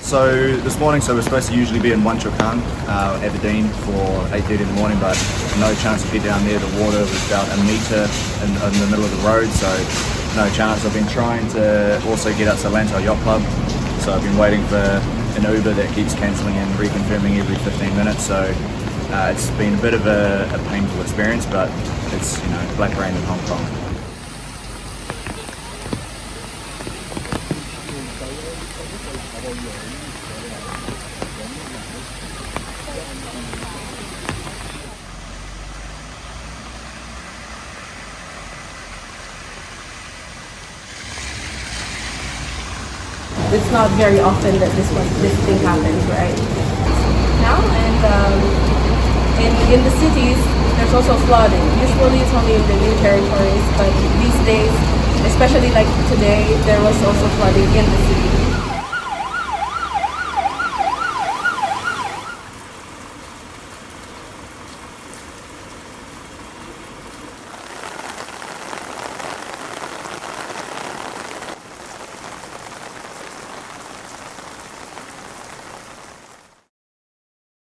So this morning, we're supposed to usually be in Wanchokang, Aberdeen for 8:30 in the morning, but no chance to get down there. The water was about a metre in the middle of the road, so no chance. I've been trying to also get out to Landslides Yacht Club, so I've been waiting for an Uber that keeps cancelling and reconfirming every 15 minutes, so it's been a bit of a painful experience, but it's, black rain in Hong Kong. It's not very often that this thing happens, right? Now and in the cities, there's also flooding. Usually it's only in the new territories, but these days, especially like today, there was also flooding in the city.